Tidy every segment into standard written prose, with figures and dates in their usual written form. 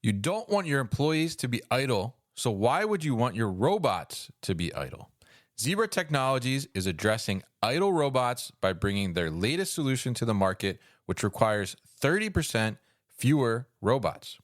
You don't want your employees to be idle, so why would you want your robots to be idle? Zebra Technologies is addressing idle robots by bringing their latest solution to the market, which requires 30% fewer robots,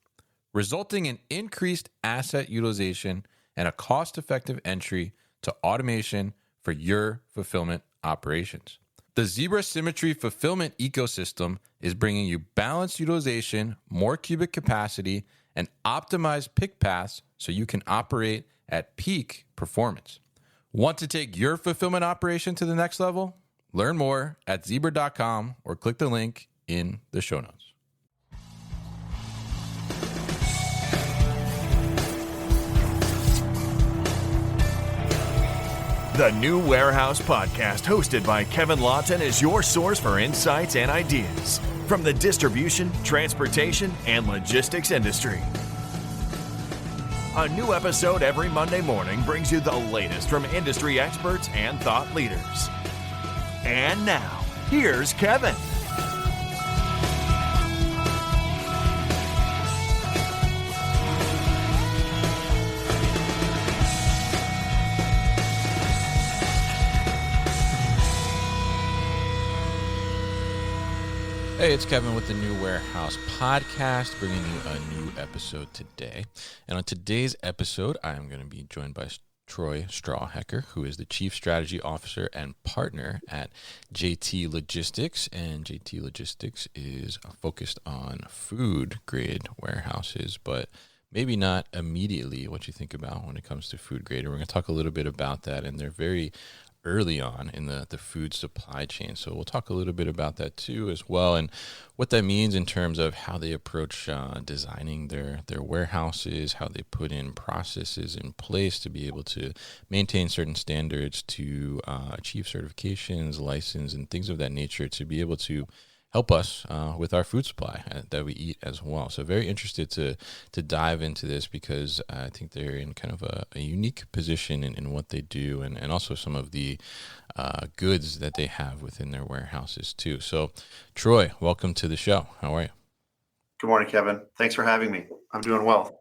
resulting in increased asset utilization and a cost-effective entry to automation for your fulfillment operations. The Zebra Symmetry fulfillment ecosystem is bringing you balanced utilization, more cubic capacity, and optimized pick paths so you can operate at peak performance. Want to take your fulfillment operation to the next level? Learn more at zebra.com or click the link in the show notes. The New Warehouse Podcast, hosted by Kevin Lawton, is your source for insights and ideas from the distribution, transportation, and logistics industry. A new episode every Monday morning brings you the latest from industry experts and thought leaders. And now, here's Kevin. Hey, it's Kevin with the New Warehouse Podcast, bringing you a new episode today. And on today's episode, I am going to be joined by Troy Strawhecker, who is the Chief Strategy Officer and Partner at JT Logistics. And JT Logistics is focused on food-grade warehouses, but maybe not immediately what you think about when it comes to food grade. And we're going to talk a little bit about that, and they're very early on in the food supply chain. So we'll talk a little bit about that too as well, and what that means in terms of how they approach designing their warehouses, how they put in processes in place to be able to maintain certain standards, to achieve certifications, license, and things of that nature to be able to help us with our food supply that we eat as well. So very interested to dive into this because I think they're in kind of a unique position in what they do, and also some of the goods that they have within their warehouses too. So Troy, welcome to the show. How are you? Good morning, Kevin. Thanks for having me. I'm doing well.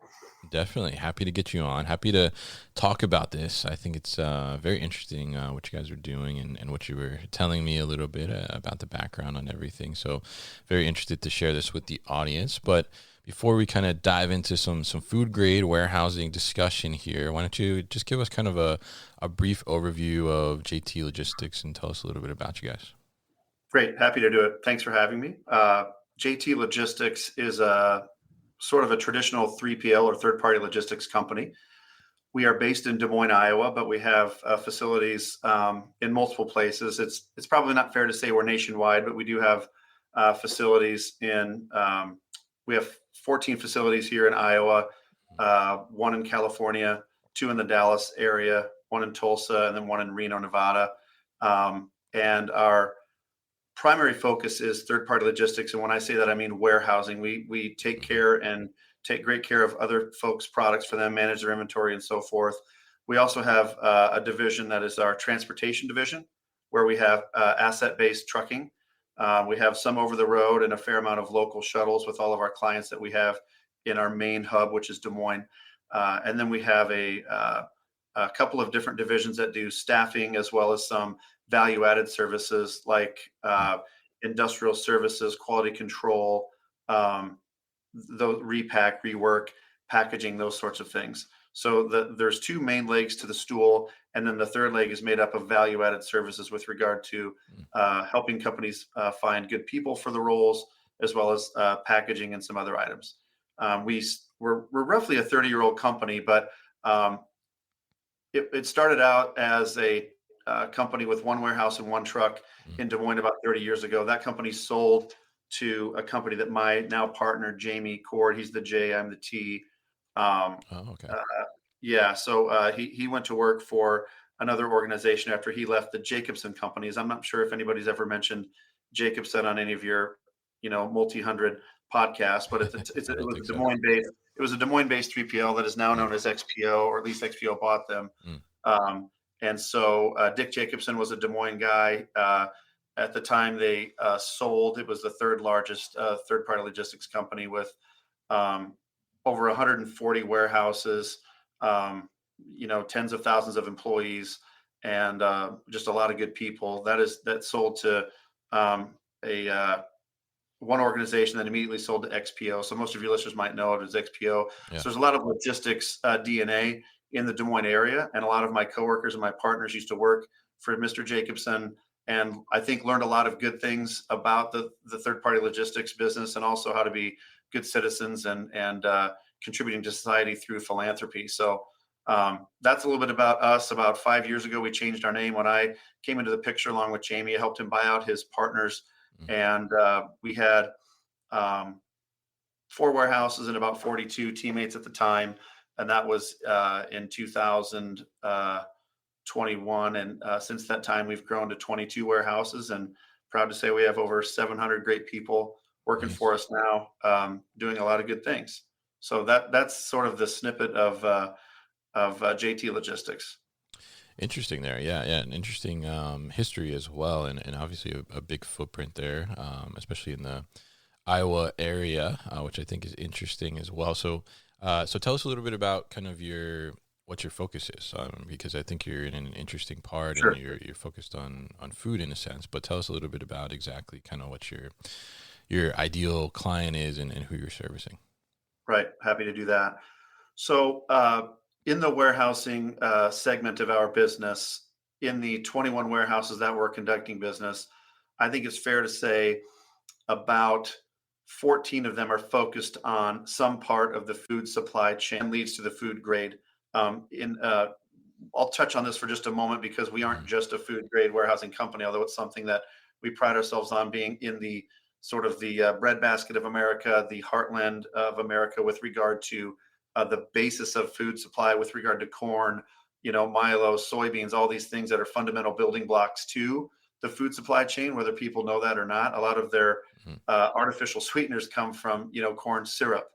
Definitely. Happy to get you on. Happy to talk about this. I think it's very interesting what you guys are doing and what you were telling me a little bit about the background on everything. So very interested to share this with the audience. But before we kind of dive into some food grade warehousing discussion here, why don't you just give us kind of a brief overview of JT Logistics and tell us a little bit about you guys. Great. Happy to do it. Thanks for having me. JT Logistics is sort of a traditional 3PL or third-party logistics company. We are based in Des Moines, Iowa, but we have facilities in multiple places. It's probably not fair to say we're nationwide, but we do have facilities in, we have 14 facilities here in Iowa, one in California, 2 in the Dallas area, 1 in Tulsa, and then 1 in Reno, Nevada. And our primary focus is third-party logistics, and when I say that, I mean warehousing. We take care and take great care of other folks' products for them, manage their inventory, and so forth. We also have a division that is our transportation division, where we have asset-based trucking. We have some over the road and a fair amount of local shuttles with all of our clients that we have in our main hub, which is Des Moines. And then we have a couple of different divisions that do staffing as well as some value-added services like industrial services, quality control, the repack, rework, packaging, those sorts of things. So there's 2 main legs to the stool, and then the third leg is made up of value-added services with regard to helping companies find good people for the roles, as well as packaging and some other items. We're roughly a 30-year-old company, but it started out as a company with 1 warehouse and 1 truck in Des Moines about 30 years ago. That company sold to a company that my now partner, Jamie Cord, he's the J, I'm the T. So he went to work for another organization after he left the Jacobson companies. I'm not sure if anybody's ever mentioned Jacobson on any of your, multi-hundred podcasts, but it was a Des Moines-based. It was a Des Moines-based 3PL that is now known as XPO, or at least XPO bought them. And so Dick Jacobson was a Des Moines guy. At the time they sold, it was the 3rd largest third-party logistics company with over 140 warehouses, tens of thousands of employees, and just a lot of good people. That sold to a one organization that immediately sold to XPO. So most of your listeners might know it as XPO. Yeah. So there's a lot of logistics DNA in the Des Moines area, and a lot of my coworkers and my partners used to work for Mr. Jacobson, and I think learned a lot of good things about the third-party logistics business, and also how to be good citizens and contributing to society through philanthropy. So that's a little bit about us. About 5 years ago, we changed our name. When I came into the picture along with Jamie, I helped him buy out his partners, and we had 4 warehouses and about 42 teammates at the time, and that was in 2021. And since that time, we've grown to 22 warehouses, and proud to say we have over 700 great people working for us now, doing a lot of good things. So that's sort of the snippet of JT Logistics. Interesting there. Yeah. An interesting history as well. And obviously a big footprint there, especially in the Iowa area, which I think is interesting as well. So tell us a little bit about kind of what your focus is, because I think you're in an interesting part. Sure. And you're focused on food in a sense, but tell us a little bit about exactly kind of what your ideal client is and who you're servicing. Right. Happy to do that. So in the warehousing segment of our business, in the 21 warehouses that we're conducting business, I think it's fair to say about 14 of them are focused on some part of the food supply chain, leads to the food grade. I'll touch on this for just a moment, because we aren't just a food grade warehousing company, although it's something that we pride ourselves on, being in the sort of the breadbasket of America, the heartland of America, with regard to the basis of food supply, with regard to corn, milo, soybeans, all these things that are fundamental building blocks to the food supply chain, whether people know that or not. A lot of their artificial sweeteners come from, corn syrup.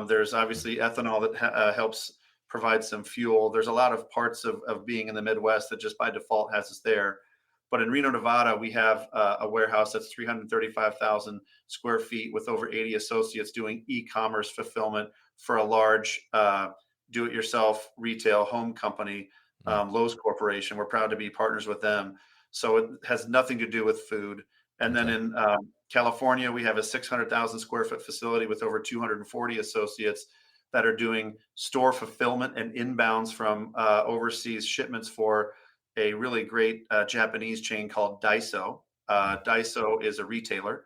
There's obviously ethanol that helps provide some fuel. There's a lot of parts of being in the Midwest that just by default has us there. But in Reno, Nevada, we have a warehouse that's 335,000 square feet with over 80 associates doing e-commerce fulfillment for a large do-it-yourself retail home company, Lowe's Corporation. We're proud to be partners with them. So it has nothing to do with food. And then in California, we have a 600,000 square foot facility with over 240 associates that are doing store fulfillment and inbounds from overseas shipments for a really great Japanese chain called Daiso. Daiso is a retailer.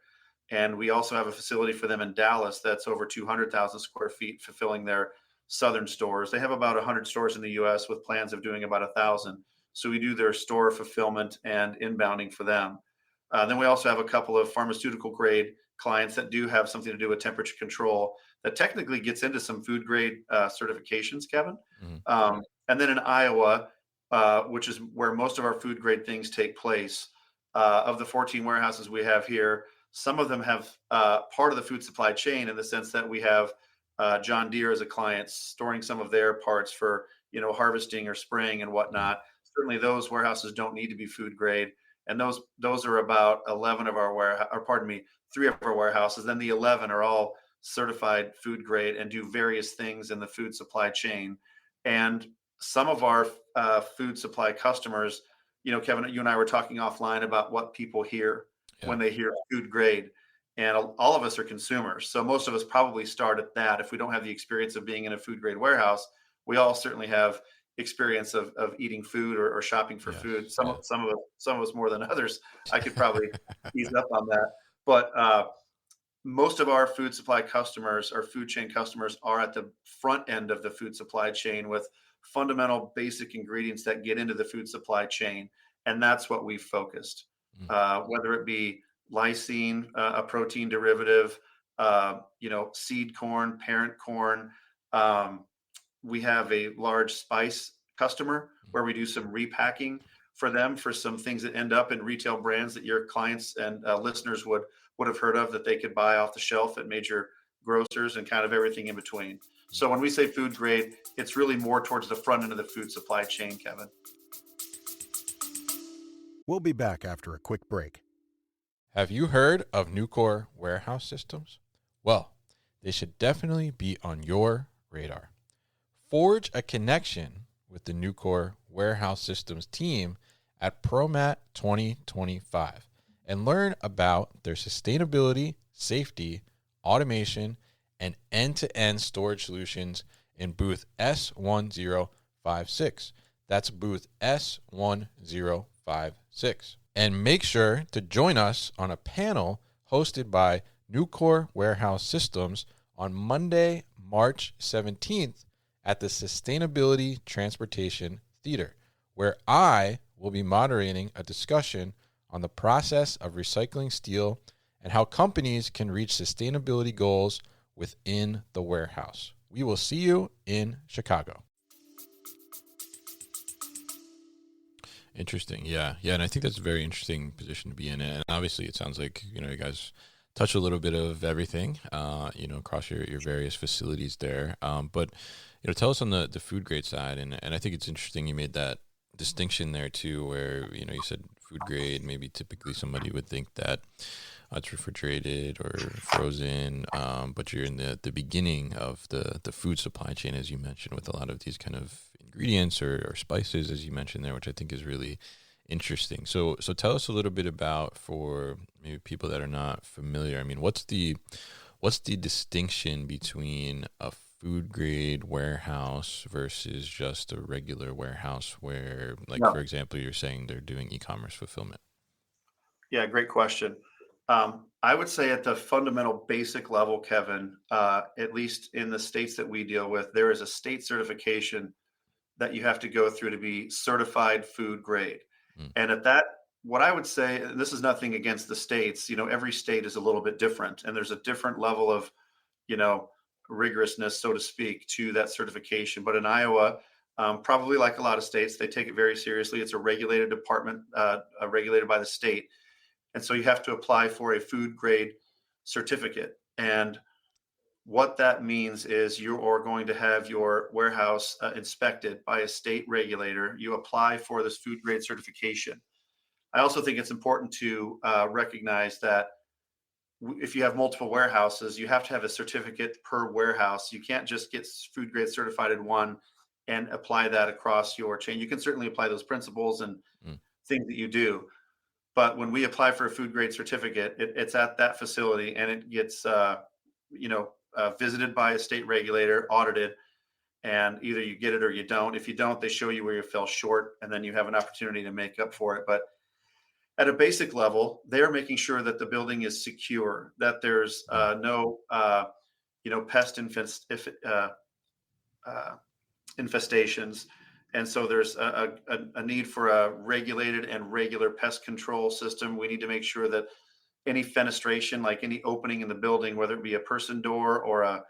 And we also have a facility for them in Dallas that's over 200,000 square feet, fulfilling their southern stores. They have about 100 stores in the U.S. with plans of doing about 1,000. So we do their store fulfillment and inbounding for them. Then we also have a couple of pharmaceutical grade clients that do have something to do with temperature control that technically gets into some food grade certifications, Kevin. And then in Iowa, which is where most of our food grade things take place, of the 14 warehouses we have here, some of them have part of the food supply chain, in the sense that we have John Deere as a client, storing some of their parts for harvesting or spraying and whatnot. Certainly those warehouses don't need to be food grade. And those are about 11 of our 3 of our warehouses. Then the 11 are all certified food grade and do various things in the food supply chain. And some of our food supply customers, Kevin, you and I were talking offline about what people hear when they hear food grade. And all of us are consumers. So most of us probably start at that. If we don't have the experience of being in a food grade warehouse, we all certainly have experience of eating food or shopping for food. Some of us more than others. I could probably ease up on that. But most of our food supply customers, our food chain customers, are at the front end of the food supply chain with fundamental basic ingredients that get into the food supply chain. And that's what we've focused, whether it be lysine, a protein derivative, seed corn, parent corn. We have a large spice customer where we do some repacking for them for some things that end up in retail brands that your clients and listeners would have heard of, that they could buy off the shelf at major grocers, and kind of everything in between. So when we say food grade, it's really more towards the front end of the food supply chain, Kevin. We'll be back after a quick break. Have you heard of Nucor Warehouse Systems? Well, they should definitely be on your radar. Forge a connection with the Nucor Warehouse Systems team at ProMat 2025 and learn about their sustainability, safety, automation, and end-to-end storage solutions in booth S1056. That's booth S1056. And make sure to join us on a panel hosted by Nucor Warehouse Systems on Monday, March 17th at the Sustainability Transportation Theater, where I will be moderating a discussion on the process of recycling steel and how companies can reach sustainability goals within the warehouse. We will see you in Chicago. Interesting. Yeah. And I think that's a very interesting position to be in. And obviously it sounds like, you guys touch a little bit of everything, across your various facilities there. But, tell us on the food grade side. And I think it's interesting you made that distinction there too, where, you said food grade, maybe typically somebody would think that it's refrigerated or frozen, but you're in the beginning of the food supply chain, as you mentioned, with a lot of these kind of ingredients or spices, as you mentioned there, which I think is really interesting. So tell us a little bit about, for maybe people that are not familiar, I mean, what's the distinction between a food grade warehouse versus just a regular warehouse where, like, for example, you're saying they're doing e-commerce fulfillment? Yeah, great question. I would say at the fundamental basic level, Kevin, at least in the states that we deal with, there is a state certification that you have to go through to be certified food grade. And at that, what I would say, and this is nothing against the states, every state is a little bit different, and there's a different level of, rigorousness, so to speak, to that certification. But in Iowa, probably like a lot of states, they take it very seriously. It's a regulated department, regulated by the state. And so you have to apply for a food grade certificate. And what that means is you are going to have your warehouse inspected by a state regulator. You apply for this food grade certification. I also think it's important to recognize that if you have multiple warehouses, you have to have a certificate per warehouse. You can't just get food grade certified in one and apply that across your chain. You can certainly apply those principles and things that you do. But when we apply for a food grade certificate, it's at that facility and it gets, visited by a state regulator, audited, and either you get it or you don't. If you don't, they show you where you fell short, and then you have an opportunity to make up for it. But at a basic level, they're making sure that the building is secure, that there's no, pest infestations. And so there's a need for a regulated and regular pest control system. We need to make sure that any fenestration, like any opening in the building, whether it be a person door or a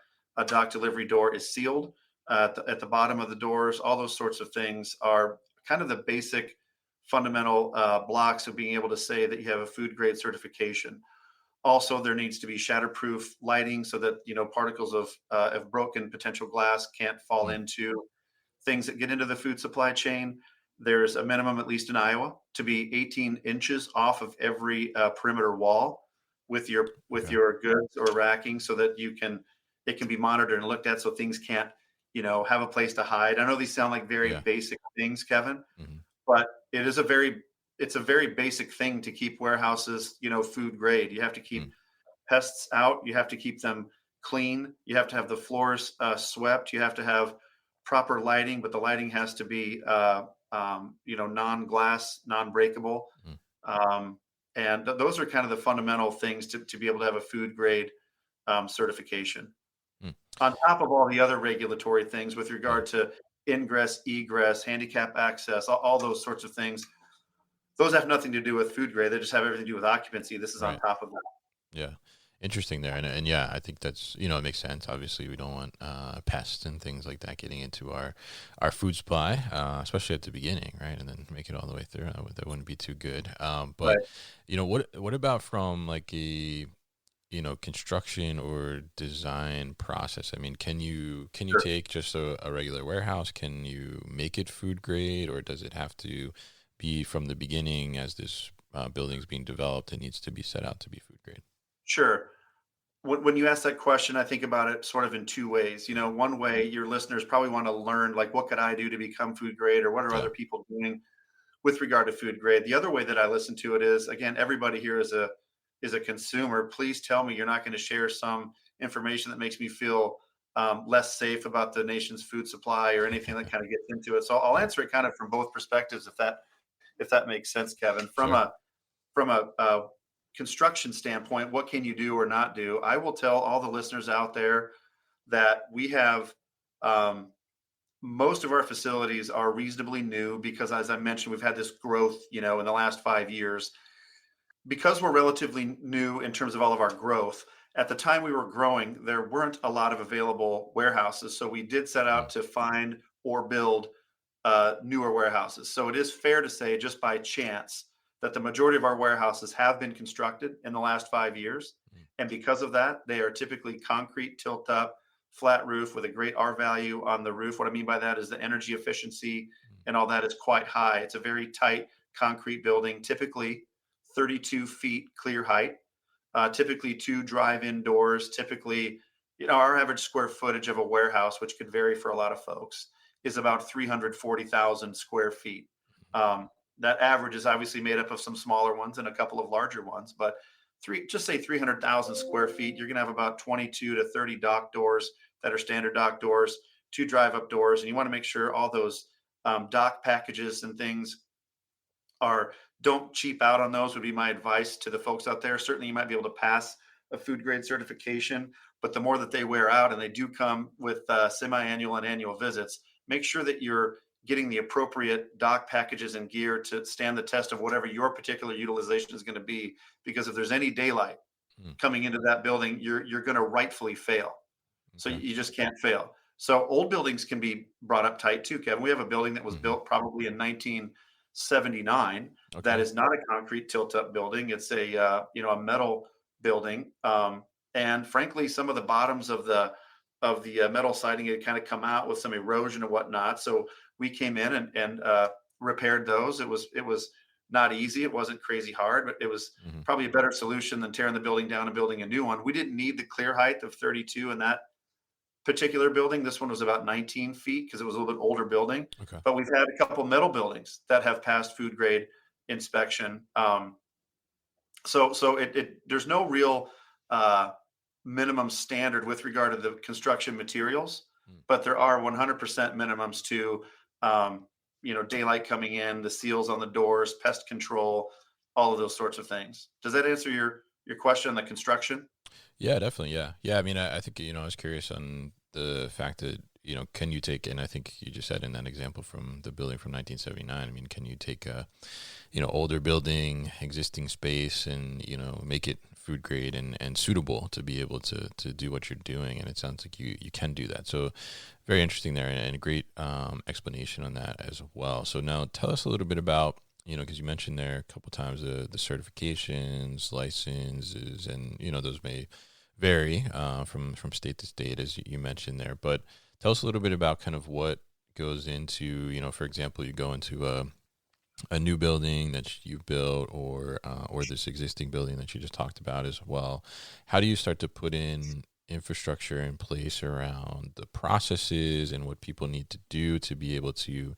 dock delivery door, is sealed at the bottom of the doors. All those sorts of things are kind of the basic fundamental blocks of being able to say that you have a food grade certification. Also, there needs to be shatterproof lighting so that particles of broken potential glass can't fall into things that get into the food supply chain. There's a minimum, at least in Iowa, to be 18 inches off of every perimeter wall with your goods or racking, so that it can be monitored and looked at, so things can't have a place to hide. I know these sound like very basic things, Kevin, but it's a very basic thing to keep warehouses food grade. You have to keep pests out. You have to keep them clean. You have to have the floors swept. You have to have proper lighting, but the lighting has to be non-glass, non-breakable. And those are kind of the fundamental things to be able to have a food grade certification. On top of all the other regulatory things with regard to ingress, egress, handicap access, all those sorts of things, those have nothing to do with food grade. They just have everything to do with occupancy. This is on top of that. Yeah. Interesting there. And yeah, I think that's, it makes sense. Obviously we don't want pests and things like that getting into our food supply, especially at the beginning, right? And then make it all the way through. That wouldn't be too good. But what about from like a, construction or design process? I mean, can you take just a regular warehouse? Can you make it food grade, or does it have to be from the beginning as this building is being developed? It needs to be set out to be food grade. Sure. when you ask that question, I think about it sort of in two ways. One way, your listeners probably want to learn, like, what could I do to become food grade, or what are Yeah. other people doing with regard to food grade. The other way that I listen to it is, again, everybody here is a consumer. Please tell me you're not going to share some information that makes me feel less safe about the nation's food supply or anything that kind of gets into it. So I'll Yeah. answer it kind of from both perspectives, if that makes sense, Kevin. From Sure. a construction standpoint, what can you do or not do? I will tell all the listeners out there that we have most of our facilities are reasonably new because, as I mentioned, we've had this growth, in the last 5 years. Because we're relatively new in terms of all of our growth, at the time we were growing, there weren't a lot of available warehouses. So we did set Mm. out to find or build newer warehouses. So it is fair to say, just by chance, that the majority of our warehouses have been constructed in the last 5 years. Mm. And because of that, they are typically concrete, tilt up, flat roof with a great R value on the roof. What I mean by that is the energy efficiency and all that is quite high. It's a very tight concrete building, typically 32 feet clear height, typically two drive-in doors. Typically, our average square footage of a warehouse, which could vary for a lot of folks, is about 340,000 square feet. That average is obviously made up of some smaller ones and a couple of larger ones, but just say 300,000 square feet, you're going to have about 22 to 30 dock doors that are standard dock doors, two drive-up doors, and you want to make sure all those dock packages and things don't cheap out on those, would be my advice to the folks out there. Certainly you might be able to pass a food grade certification, but the more that they wear out, and they do come with semi-annual and annual visits, make sure that you're getting the appropriate dock packages and gear to stand the test of whatever your particular utilization is going to be. Because if there's any daylight Mm. coming into that building, you're going to rightfully fail. So Okay. you just can't fail. So old buildings can be brought up tight too, Kevin. We have a building that was Mhm. built probably in 1979. That Okay. is not a concrete tilt-up building. It's a metal building, and frankly, some of the bottoms of the metal siding had kind of come out with some erosion and whatnot. So we came in and repaired those. It was not easy. It wasn't crazy hard, but it was Mhm. probably a better solution than tearing the building down and building a new one. We didn't need the clear height of 32 in that particular building. This one was about 19 feet because it was a little bit older building. Okay. But we've had a couple metal buildings that have passed food grade inspection. So there's no real minimum standard with regard to the construction materials, Mm. but there are 100% minimums to daylight coming in, the seals on the doors, pest control, all of those sorts of things. Does that answer your question on the construction? Yeah, definitely. Yeah. Yeah. I mean, I think, I was curious on the fact that, can you take, and I think you just said in that example from the building from 1979, I mean, can you take a, older building, existing space and, make it food grade and suitable to be able to do what you're doing? And it sounds like you can do that. So very interesting there, and a great explanation on that as well. So now tell us a little bit about, because you mentioned there a couple times the certifications, licenses, and those may vary from state to state, as you mentioned there. But tell us a little bit about kind of what goes into, for example, you go into a new building that you've built, or this existing building that you just talked about as well. How do you start to put in infrastructure in place around the processes and what people need to do to be able to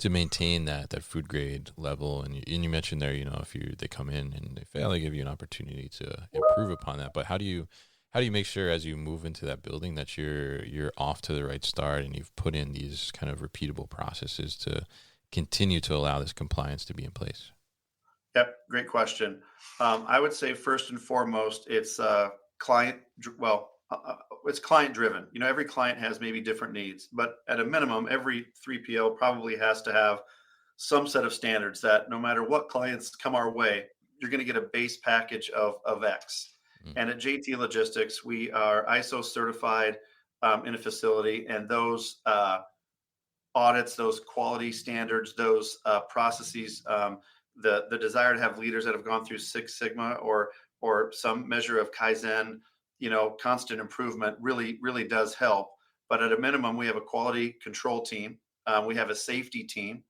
maintain that food grade level? And you mentioned there, if they come in and they fail, they give you an opportunity to improve upon that. But how do you make sure as you move into that building that you're off to the right start and you've put in these kind of repeatable processes to continue to allow this compliance to be in place? Yep, great question. I would say first and foremost, it's it's client driven. Every client has maybe different needs, but at a minimum, every 3PL probably has to have some set of standards that no matter what clients come our way, you're going to get a base package of X. Mm. And at JT Logistics, we are ISO certified in a facility, and those audits, those quality standards, those processes, the desire to have leaders that have gone through Six Sigma or some measure of Kaizen, constant improvement really does help. But at a minimum, we have a quality control team. We have a safety team.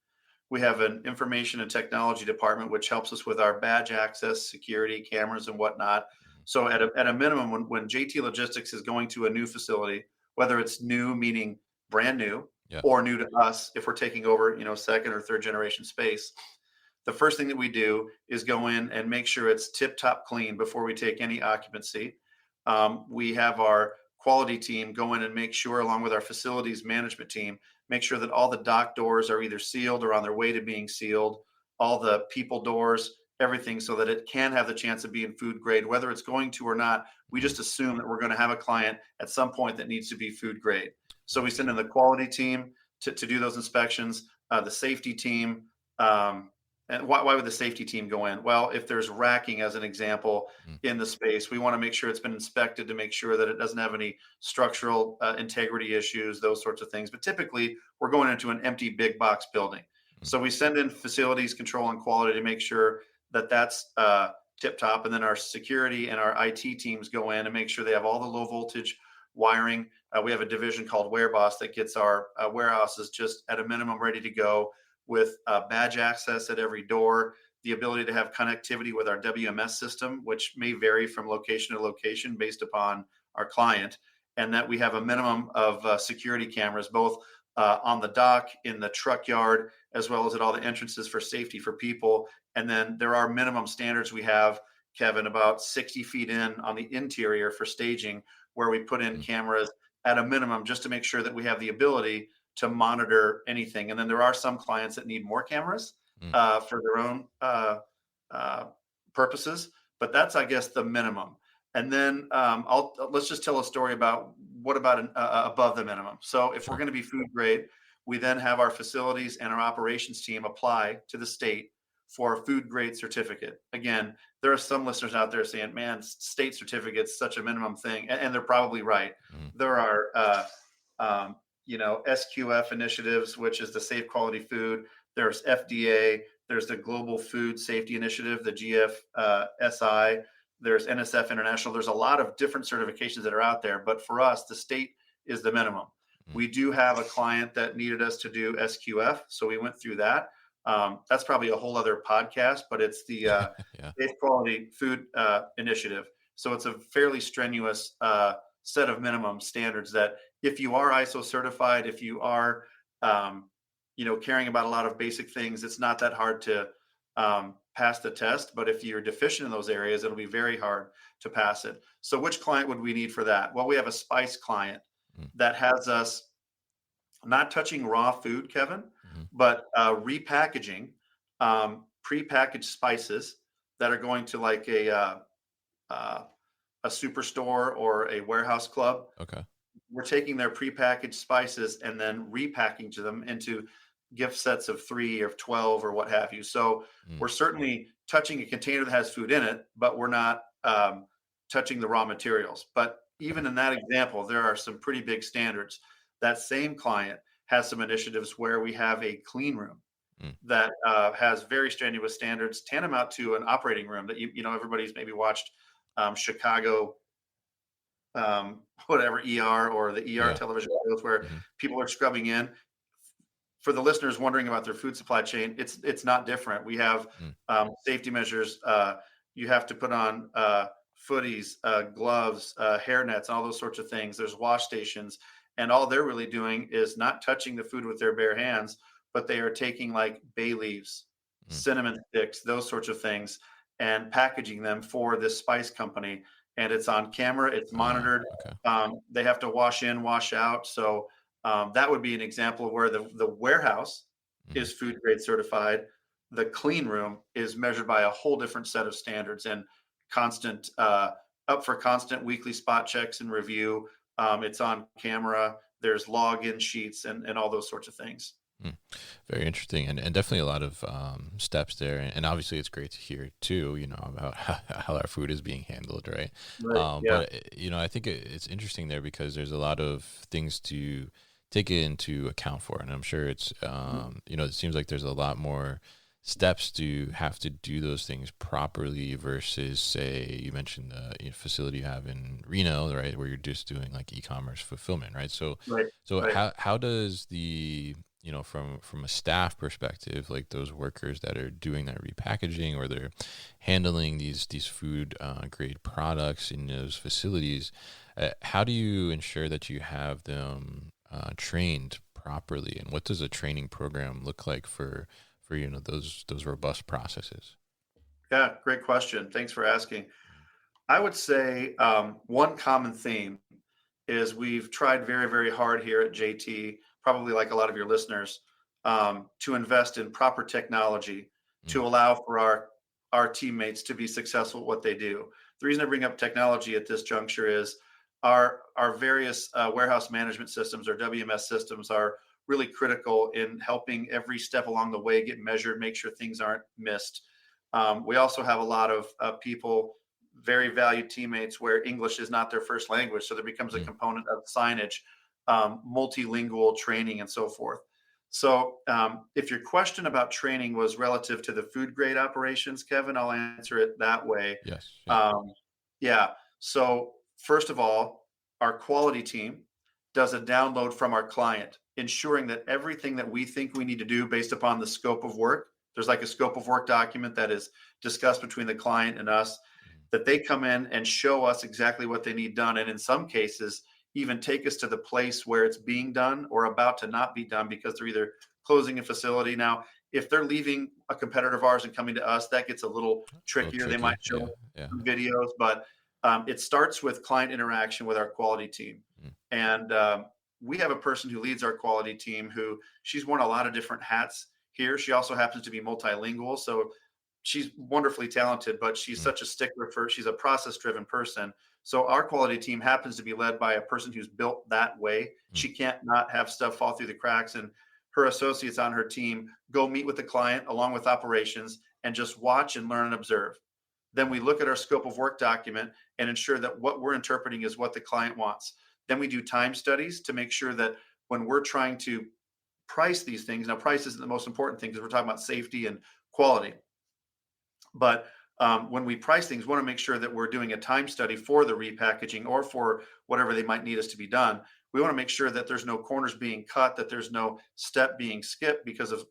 We have an information and technology department, which helps us with our badge access, security, cameras, and whatnot. So at a minimum, when JT Logistics is going to a new facility, whether it's new meaning brand new Yeah. or new to us, if we're taking over, second or third generation space, the first thing that we do is go in and make sure it's tip top clean before we take any occupancy. We have our quality team go in and make sure, along with our facilities management team, make sure that all the dock doors are either sealed or on their way to being sealed, all the people doors, everything, so that it can have the chance of being food grade, whether it's going to or not. We just assume that we're going to have a client at some point that needs to be food grade. So we send in the quality team to do those inspections, the safety team. And why would the safety team go in? Well, if there's racking, as an example, in the space, we want to make sure it's been inspected to make sure that it doesn't have any structural integrity issues, those sorts of things. But typically, we're going into an empty big box building. So we send in facilities control and quality to make sure that that's tip top. And then our security and our IT teams go in and make sure they have all the low voltage wiring. We have a division called Wareboss that gets our warehouses just at a minimum ready to go, with badge access at every door, the ability to have connectivity with our WMS system, which may vary from location to location based upon our client, and that we have a minimum of security cameras, both on the dock, in the truck yard, as well as at all the entrances for safety for people. And then there are minimum standards we have, Kevin, about 60 feet in on the interior for staging, where we put in cameras at a minimum just to make sure that we have the ability to monitor anything. And then there are some clients that need more cameras for their own purposes, but that's, I guess, the minimum. And then let's just tell a story about what about above the minimum. So if we're going to be food grade, we then have our facilities and our operations team apply to the state for a food grade certificate. Again, there are some listeners out there saying, man, state certificate's such a minimum thing. And they're probably right. There are SQF initiatives, which is the Safe Quality Food. There's FDA. There's the Global Food Safety Initiative, the GFSI. There's NSF International. There's a lot of different certifications that are out there. But for us, the state is the minimum. We do have a client that needed us to do SQF, so we went through that. That's probably a whole other podcast, but it's the Safe Quality Food Initiative. So it's a fairly strenuous set of minimum standards that, if you are ISO certified, if you are, caring about a lot of basic things, it's not that hard to pass the test. But if you're deficient in those areas, it'll be very hard to pass it. So which client would we need for that? Well, we have a spice client that has us not touching raw food, Kevin, but repackaging prepackaged spices that are going to like a superstore or a warehouse club. Okay. We're taking their prepackaged spices and then repackaging them into gift sets of 3 or 12 or what have you. So we're certainly touching a container that has food in it, but we're not touching the raw materials. But even in that example, there are some pretty big standards. That same client has some initiatives where we have a clean room that has very strenuous standards, tantamount to an operating room that everybody's maybe watched Chicago, whatever ER or the ER television shows where people are scrubbing in. For the listeners wondering about their food supply chain, it's not different. We have safety measures. You have to put on footies, gloves, hair nets, all those sorts of things. There's wash stations, and all they're really doing is not touching the food with their bare hands, but they are taking like bay leaves, cinnamon sticks, those sorts of things, and packaging them for this spice company. And it's on camera, it's monitored. They have to wash in, wash out. So that would be an example of where the warehouse is food grade certified. The clean room is measured by a whole different set of standards and constant up for constant weekly spot checks and review. It's on camera. There's login sheets and all those sorts of things. Very interesting, and definitely a lot of steps there, and obviously it's great to hear too, about how our food is being handled, right? But I think it's interesting there because there's a lot of things to take into account for, and I'm sure it's it seems like there's a lot more steps to have to do those things properly versus, say, you mentioned the facility you have in Reno, right, where you're just doing like e-commerce fulfillment, right? So how does the from a staff perspective, like those workers that are doing that repackaging or they're handling these food grade products in those facilities, how do you ensure that you have them trained properly, and what does a training program look like for those robust processes? Yeah, great question. Thanks for asking. I would say one common theme is we've tried very, very hard here at JT, probably like a lot of your listeners, to invest in proper technology Mm. to allow for our teammates to be successful at what they do. The reason I bring up technology at this juncture is our various warehouse management systems, or WMS systems, are really critical in helping every step along the way get measured, make sure things aren't missed. We also have a lot of people, very valued teammates, where English is not their first language. So there becomes a Mm. component of signage, multilingual training, and so forth. So if your question about training was relative to the food grade operations, Kevin, I'll answer it that way. Yes. Yeah. Yeah. So first of all, our quality team does a download from our client, ensuring that everything that we think we need to do based upon the scope of work, there's like a scope of work document that is discussed between the client and us, that they come in and show us exactly what they need done. And in some cases, even take us to the place where it's being done or about to not be done because they're either closing a facility. Now, if they're leaving a competitor of ours and coming to us, that gets a little A little trickier. They tricky. might show Yeah. Yeah. some videos, but it starts with client interaction with our quality team. Mm. And we have a person who leads our quality team who she's worn a lot of different hats here. She also happens to be multilingual. So she's wonderfully talented, but she's Mm. such a stickler she's a process driven person. So our quality team happens to be led by a person who's built that way. Mm. She can't not have stuff fall through the cracks. And her associates on her team go meet with the client along with operations and just watch and learn and observe. Then we look at our scope of work document and ensure that what we're interpreting is what the client wants. Then we do time studies to make sure that when we're trying to price these things, now price isn't the most important thing because we're talking about safety and quality. But when we price things, we want to make sure that we're doing a time study for the repackaging or for whatever they might need us to be done. We want to make sure that there's no corners being cut, that there's no step being skipped because of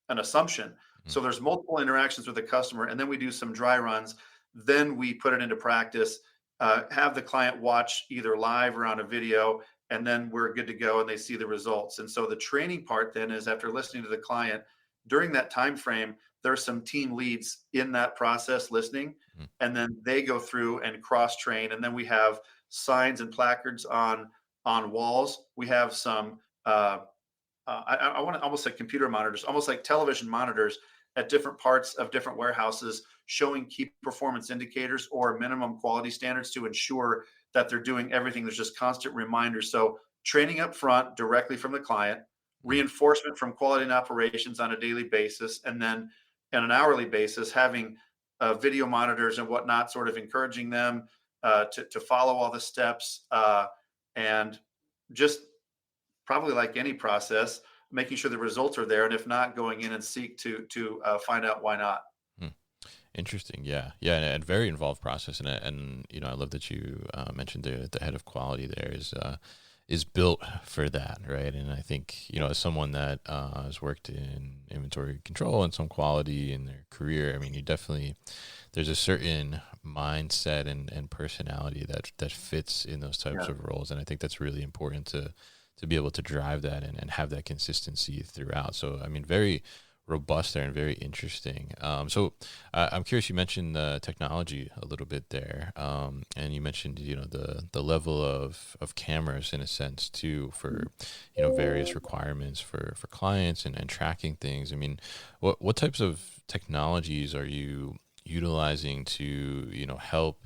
an assumption. Mm. So there's multiple interactions with the customer, and then we do some dry runs. Then we put it into practice, have the client watch either live or on a video, and then we're good to go and they see the results. And so the training part then is after listening to the client during that time frame, there's some team leads in that process listening, Mm. and then they go through and cross train. And then we have signs and placards on walls. We have some I want to almost like computer monitors, almost like television monitors at different parts of different warehouses, showing key performance indicators or minimum quality standards to ensure that they're doing everything. There's just constant reminders. So training up front directly from the client, reinforcement from quality and operations on a daily basis, and then on an hourly basis, having video monitors and whatnot, sort of encouraging them to follow all the steps, and just probably like any process, making sure the results are there, and if not, going in and seek to find out why not. Mm. Interesting. Yeah. Yeah. And very involved process. And I love that you mentioned the head of quality there is built for that. Right. And I think, as someone that has worked in inventory control and some quality in their career, I mean, there's a certain mindset and personality that fits in those types of roles. And I think that's really important to be able to drive that and have that consistency throughout. So, I mean, very robust there and very interesting. So I'm curious, you mentioned the technology a little bit there. And you mentioned, the level of cameras in a sense too, for, various requirements for clients and tracking things. I mean, what types of technologies are you utilizing to, help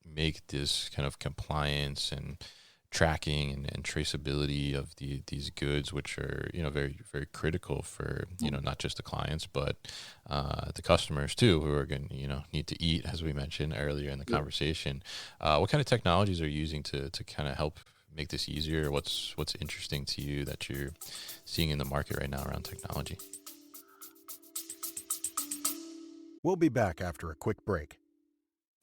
make this kind of compliance and tracking and traceability of these goods, which are very, very critical for not just the clients but the customers too, who are going to need to eat, as we mentioned earlier in the conversation. What kind of technologies are you using to kind of help make this easier? What's interesting to you that you're seeing in the market right now around technology? We'll be back after a quick break.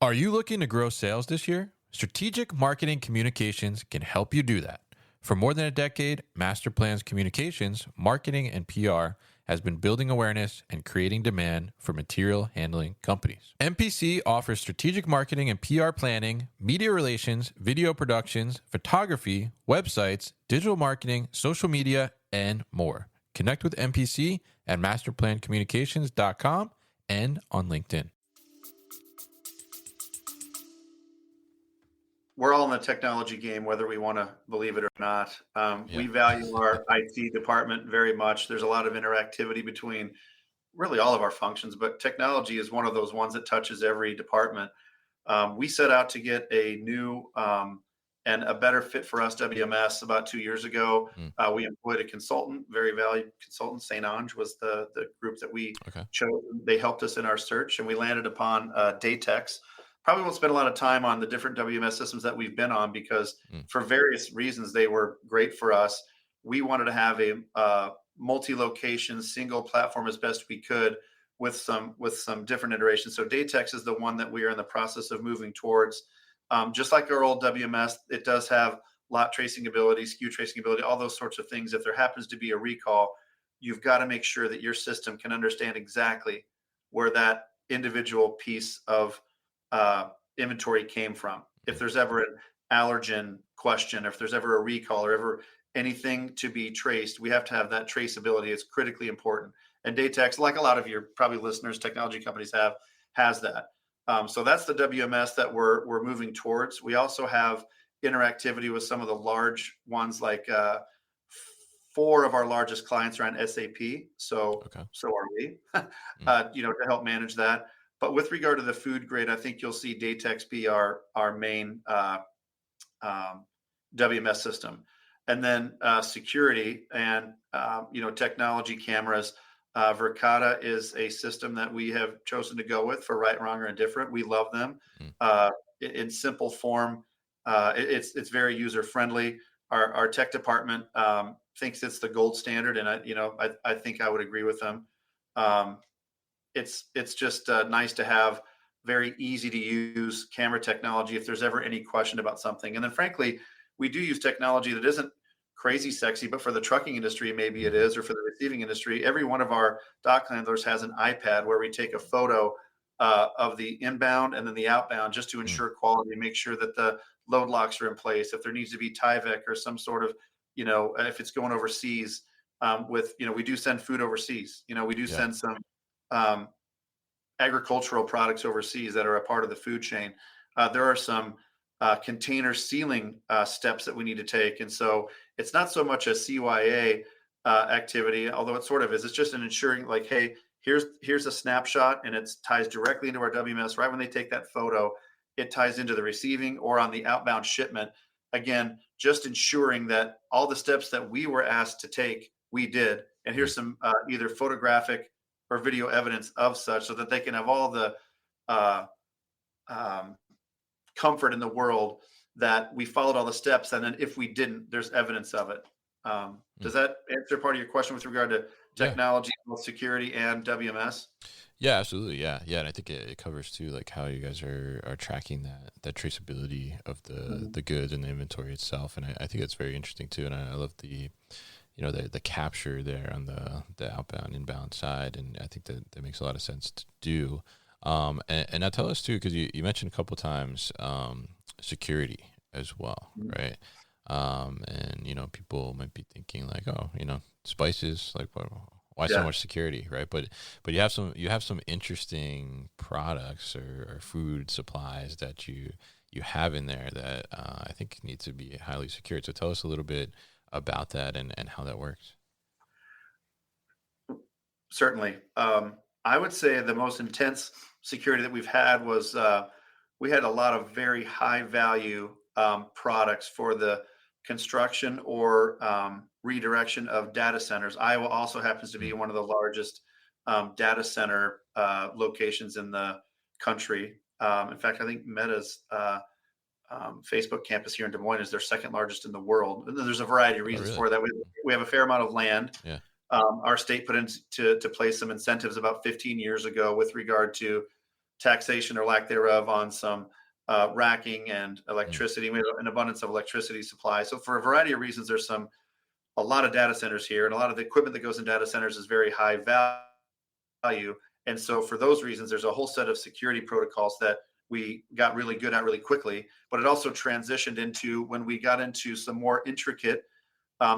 Are you looking to grow sales this year? Strategic Marketing Communications can help you do that. For more than a decade, Master Plans Communications, Marketing, and PR has been building awareness and creating demand for material handling companies. MPC offers strategic marketing and PR planning, media relations, video productions, photography, websites, digital marketing, social media, and more. Connect with MPC at masterplancommunications.com and on LinkedIn. We're all in the technology game, whether we want to believe it or not. We value our IT department very much. There's a lot of interactivity between really all of our functions, but technology is one of those ones that touches every department. We set out to get a new and a better fit for us WMS about 2 years ago. We employed a consultant, very valued consultant. St. Ange was the group that we chose. They helped us in our search, and we landed upon Datex. Probably won't spend a lot of time on the different WMS systems that we've been on because for various reasons, they were great for us. We wanted to have a multi-location, single platform as best we could with some different iterations. So Datex is the one that we are in the process of moving towards. Just like our old WMS, it does have lot tracing ability, SKU tracing ability, all those sorts of things. If there happens to be a recall, you've got to make sure that your system can understand exactly where that individual piece of inventory came from. If there's ever an allergen question, or if there's ever a recall, or ever anything to be traced, we have to have that traceability. It's critically important. And Datex, like a lot of your probably listeners, technology companies has that. So that's the WMS that we're moving towards. We also have interactivity with some of the large ones, like 4 of our largest clients are on SAP. So are we, to help manage that. But with regard to the food grade, I think you'll see Datex be our main WMS system. And then security and technology cameras. Verkada is a system that we have chosen to go with for right, wrong, or indifferent. We love them. In simple form, it's very user friendly. Our tech department thinks it's the gold standard, and I think I would agree with them. It's just nice to have very easy to use camera technology if there's ever any question about something. And then frankly, we do use technology that isn't crazy sexy, but for the trucking industry, maybe it is, or for the receiving industry, every one of our dock handlers has an iPad where we take a photo of the inbound and then the outbound just to ensure quality, make sure that the load locks are in place. If there needs to be Tyvek or some sort of, if it's going overseas we do send food overseas. We do send some agricultural products overseas that are a part of the food chain. There are some container sealing steps that we need to take. And so it's not so much a CYA activity, although it sort of is. It's just an ensuring like, hey, here's a snapshot, and it ties directly into our WMS. Right when they take that photo, it ties into the receiving or on the outbound shipment. Again, just ensuring that all the steps that we were asked to take, we did. And here's some either photographic or video evidence of such, so that they can have all the comfort in the world that we followed all the steps. And then if we didn't, there's evidence of it. Does that answer part of your question with regard to technology, both security and WMS? Yeah, absolutely. Yeah. And I think it covers too, like how you guys are tracking that traceability of the goods and the inventory itself. And I think it's very interesting too. And I love the capture there on the outbound, inbound side. And I think that makes a lot of sense to do. And now tell us too, because you mentioned a couple of times security as well, right? And people might be thinking like, oh, spices, like why so much security, right? But you have some interesting products or food supplies that you have in there that I think need to be highly secured. So tell us a little bit about that and how that works. Certainly. I would say the most intense security that we've had was we had a lot of very high value products for the construction or redirection of data centers. Iowa also happens to be one of the largest data center locations in the country. In fact, I think Meta's Facebook campus here in Des Moines is their second largest in the world. And there's a variety of reasons for that. We have a fair amount of land. Yeah. Our state put into place some incentives about 15 years ago with regard to taxation or lack thereof on some racking and electricity. We have an abundance of electricity supply. So for a variety of reasons, there's a lot of data centers here, and a lot of the equipment that goes in data centers is very high value. And so for those reasons, there's a whole set of security protocols that we got really good at really quickly, but it also transitioned into when we got into some more intricate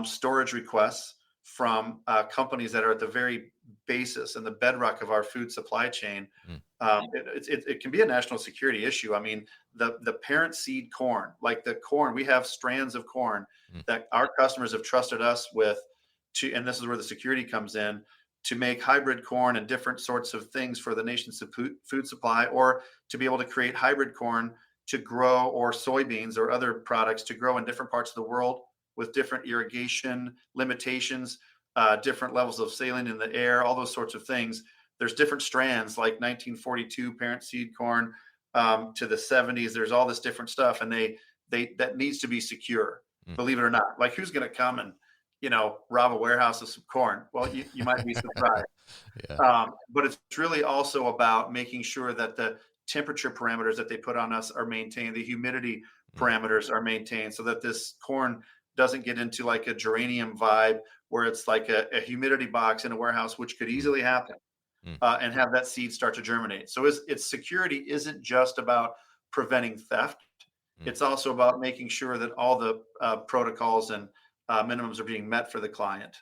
storage requests from companies that are at the very basis and the bedrock of our food supply chain. It can be a national security issue. I mean, the parent seed corn, like the corn, we have strands of corn that our customers have trusted us with and this is where the security comes in, to make hybrid corn and different sorts of things for the nation's food supply, or to be able to create hybrid corn to grow, or soybeans or other products to grow in different parts of the world with different irrigation limitations, different levels of saline in the air, all those sorts of things. There's different strands, like 1942 parent seed corn to the 70s. There's all this different stuff, and that needs to be secure, believe it or not. Like, who's going to come and rob a warehouse of some corn? Well, you might be surprised. But it's really also about making sure that the temperature parameters that they put on us are maintained, the humidity parameters are maintained, so that this corn doesn't get into like a geranium vibe where it's like a humidity box in a warehouse, which could easily happen, and have that seed start to germinate. So its security isn't just about preventing theft. It's also about making sure that all the protocols and minimums are being met for the client.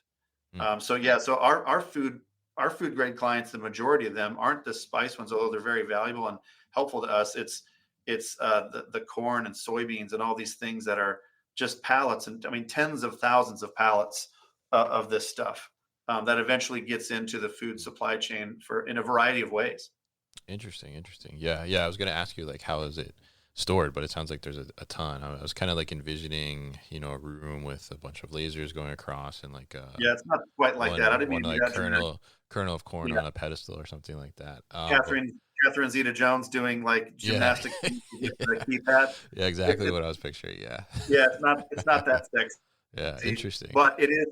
So our food grade clients, the majority of them aren't the spice ones, although they're very valuable and helpful to us. It's the corn and soybeans and all these things that are just pallets, and I mean tens of thousands of pallets of this stuff that eventually gets into the food supply chain in a variety of ways. Interesting. Yeah. I was going to ask you, like, how is it stored, but it sounds like there's a ton. I was kind of like envisioning, a room with a bunch of lasers going across, and like it's not quite like that. I didn't mean like kernel of corn on a pedestal or something like that. Catherine Zeta-Jones doing like gymnastics with the keypad. Yeah, exactly what I was picturing. Yeah. Yeah, it's not that sexy. Yeah, interesting. But it is.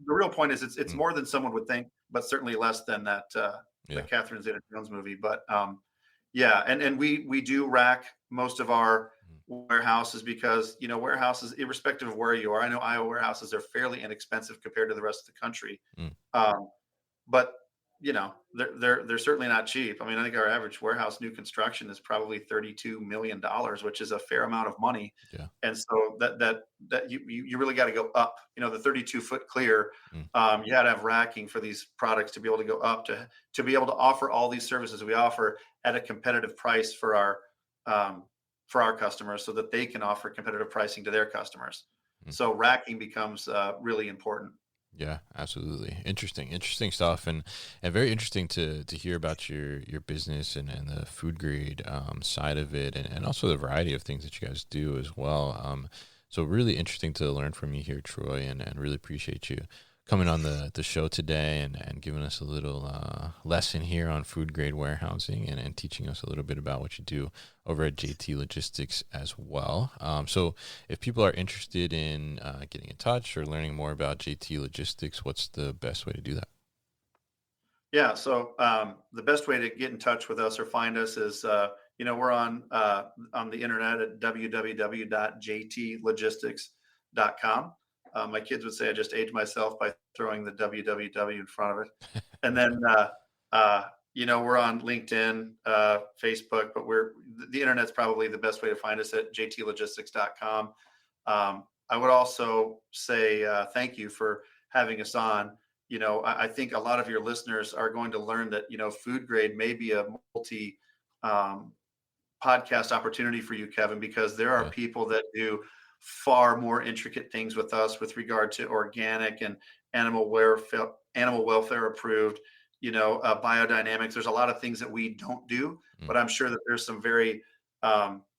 The real point is, it's more than someone would think, but certainly less than that the Catherine Zeta-Jones movie. But and we do rack most of our warehouses, because warehouses, irrespective of where you are, I know Iowa warehouses are fairly inexpensive compared to the rest of the country, but they're certainly not cheap. I mean, I think our average warehouse new construction is probably $32 million, which is a fair amount of money. Yeah. And so that you really got to go up. The 32-foot clear, you got to have racking for these products to be able to go up to be able to offer all these services we offer at a competitive price for our customers, so that they can offer competitive pricing to their customers. So racking becomes really important. Yeah, absolutely. Interesting stuff, and very interesting to hear about your business and the food grade side of it, and also the variety of things that you guys do as well. So really interesting to learn from you here, Troy, and really appreciate you coming on the show today and giving us a little lesson here on food grade warehousing, and teaching us a little bit about what you do over at JT Logistics as well. So if people are interested in getting in touch or learning more about JT Logistics, what's the best way to do that? Yeah, so the best way to get in touch with us or find us is, we're on the internet at www.jtlogistics.com. My kids would say I just aged myself by throwing the www in front of it. And then, we're on LinkedIn, Facebook, but the internet's probably the best way to find us at jtlogistics.com. I would also say thank you for having us on. I think a lot of your listeners are going to learn that, food grade may be a multi podcast opportunity for you, Kevin, because there are people that do far more intricate things with us with regard to organic and animal welfare approved, biodynamics. There's a lot of things that we don't do, but I'm sure that there's some very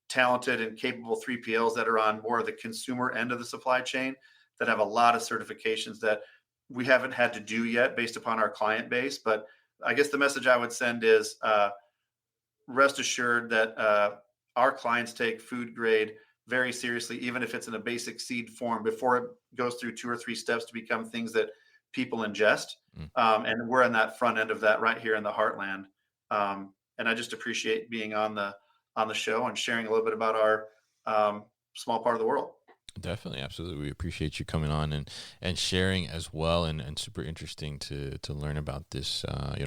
talented and capable 3PLs that are on more of the consumer end of the supply chain that have a lot of certifications that we haven't had to do yet based upon our client base. But I guess the message I would send is rest assured that our clients take food grade very seriously, even if it's in a basic seed form, before it goes through 2 or 3 steps to become things that people ingest. And we're on that front end of that right here in the heartland. And I just appreciate being on the on the show and sharing a little bit about our small part of the world. Definitely, absolutely. We appreciate you coming on and sharing as well, and super interesting to learn about this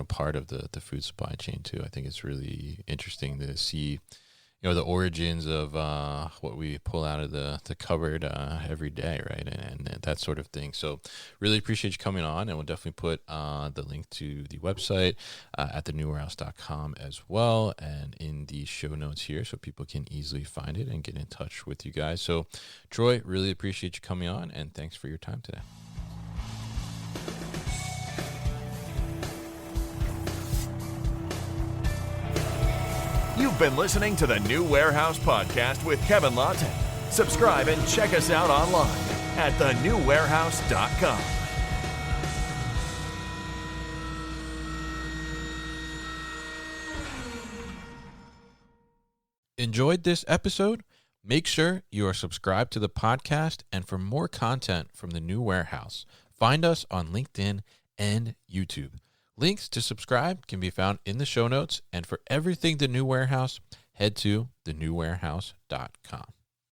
part of the food supply chain too. I think it's really interesting to see the origins of what we pull out of the cupboard every day, right? And that sort of thing. So really appreciate you coming on, and we'll definitely put the link to the website at thenewwarehouse.com as well, and in the show notes here, so people can easily find it and get in touch with you guys. So Troy, really appreciate you coming on, and thanks for your time today. You've been listening to the New Warehouse Podcast with Kevin Lawton. Subscribe and check us out online at thenewwarehouse.com. Enjoyed this episode? Make sure you are subscribed to the podcast, and for more content from the New Warehouse, find us on LinkedIn and YouTube. Links to subscribe can be found in the show notes, and for everything The New Warehouse, head to thenewwarehouse.com.